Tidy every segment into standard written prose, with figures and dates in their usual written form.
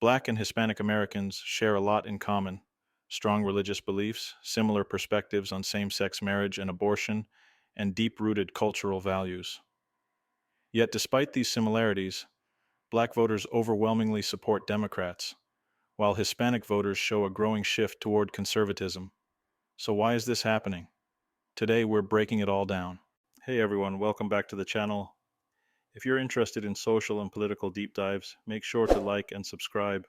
Black and Hispanic Americans share a lot in common: strong religious beliefs, similar perspectives on same sex marriage and abortion, and deep rooted cultural values. Yet, despite these similarities, Black voters overwhelmingly support Democrats, while Hispanic voters show a growing shift toward conservatism. So, why is this happening? Today, we're breaking it all down. Hey everyone, welcome back to the channel. If you're interested in social and political deep dives, make sure to like and subscribe.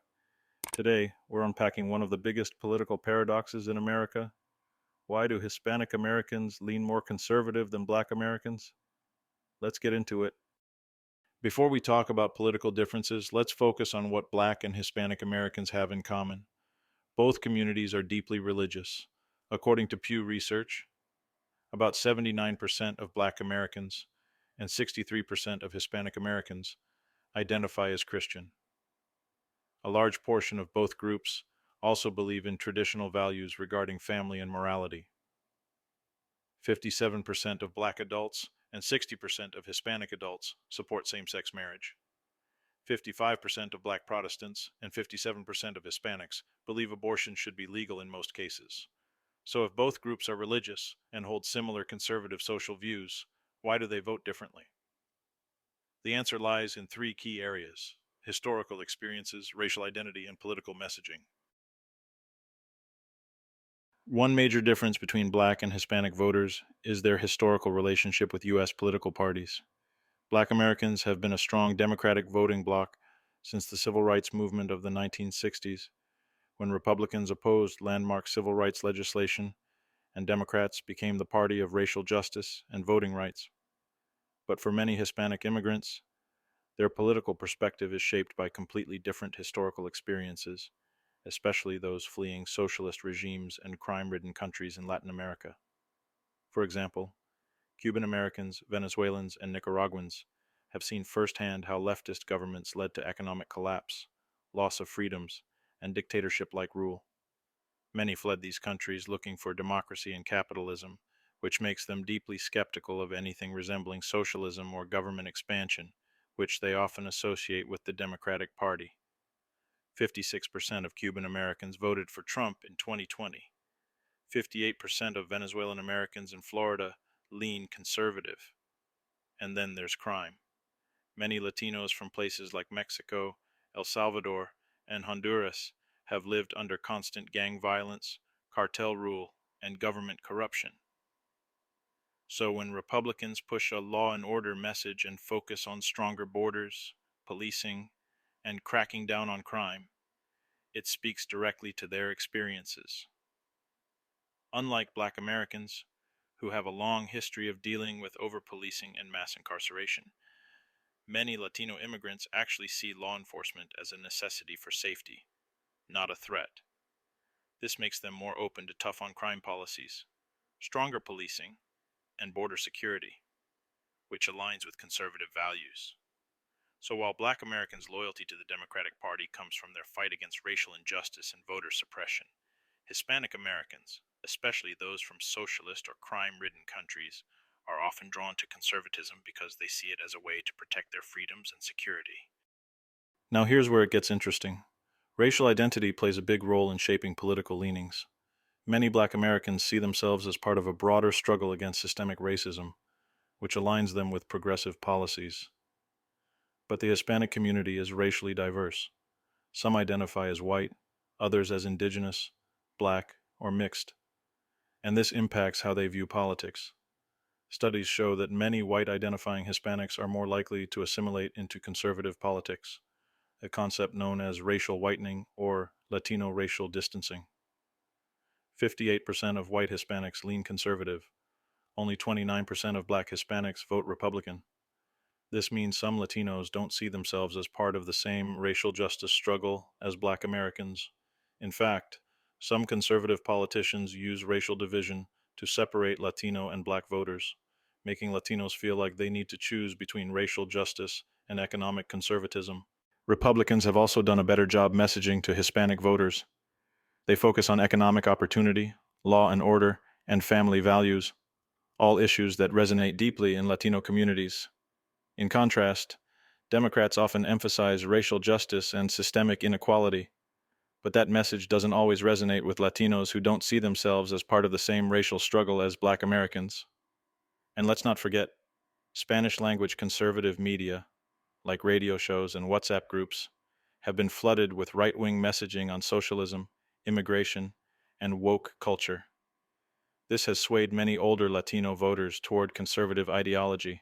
Today, we're unpacking one of the biggest political paradoxes in America. Why do Hispanic Americans lean more conservative than Black Americans? Let's get into it. Before we talk about political differences, let's focus on what Black and Hispanic Americans have in common. Both communities are deeply religious. According to Pew Research, about 79% of Black Americans and 63% of Hispanic Americans identify as Christian. A large portion of both groups also believe in traditional values regarding family and morality. 57% of Black adults and 60% of Hispanic adults support same-sex marriage. 55% of Black Protestants and 57% of Hispanics believe abortion should be legal in most cases. So if both groups are religious and hold similar conservative social views, why do they vote differently? The answer lies in three key areas: historical experiences, racial identity, and political messaging. One major difference between Black and Hispanic voters is their historical relationship with U.S. political parties. Black Americans have been a strong Democratic voting bloc since the civil rights movement of the 1960s, when Republicans opposed landmark civil rights legislation and Democrats became the party of racial justice and voting rights. But for many Hispanic immigrants, their political perspective is shaped by completely different historical experiences, especially those fleeing socialist regimes and crime-ridden countries in Latin America. For example, Cuban Americans, Venezuelans, and Nicaraguans have seen firsthand how leftist governments led to economic collapse, loss of freedoms, and dictatorship-like rule. Many fled these countries looking for democracy and capitalism, which makes them deeply skeptical of anything resembling socialism or government expansion, which they often associate with the Democratic Party. 56% of Cuban Americans voted for Trump in 2020. 58% of Venezuelan Americans in Florida lean conservative. And then there's crime. Many Latinos from places like Mexico, El Salvador, and Honduras have lived under constant gang violence, cartel rule, and government corruption. So when Republicans push a law and order message and focus on stronger borders, policing, and cracking down on crime, it speaks directly to their experiences. Unlike Black Americans, who have a long history of dealing with over-policing and mass incarceration, many Latino immigrants actually see law enforcement as a necessity for safety, not a threat. This makes them more open to tough-on-crime policies, stronger policing, and border security, which aligns with conservative values. So while Black Americans' loyalty to the Democratic Party comes from their fight against racial injustice and voter suppression, Hispanic Americans, especially those from socialist or crime-ridden countries, are often drawn to conservatism because they see it as a way to protect their freedoms and security. Now here's where it gets interesting. Racial identity plays a big role in shaping political leanings. Many Black Americans see themselves as part of a broader struggle against systemic racism, which aligns them with progressive policies. But the Hispanic community is racially diverse. Some identify as white, others as indigenous, Black, or mixed, and this impacts how they view politics. Studies show that many white-identifying Hispanics are more likely to assimilate into conservative politics, a concept known as racial whitening or Latino racial distancing. 58% of white Hispanics lean conservative. Only 29% of Black Hispanics vote Republican. This means some Latinos don't see themselves as part of the same racial justice struggle as Black Americans. In fact, some conservative politicians use racial division to separate Latino and Black voters, making Latinos feel like they need to choose between racial justice and economic conservatism. Republicans have also done a better job messaging to Hispanic voters. They focus on economic opportunity, law and order, and family values, all issues that resonate deeply in Latino communities. In contrast, Democrats often emphasize racial justice and systemic inequality, but that message doesn't always resonate with Latinos who don't see themselves as part of the same racial struggle as Black Americans. And let's not forget, Spanish language conservative media, like radio shows and WhatsApp groups, have been flooded with right wing messaging on socialism, immigration, and woke culture. This has swayed many older Latino voters toward conservative ideology.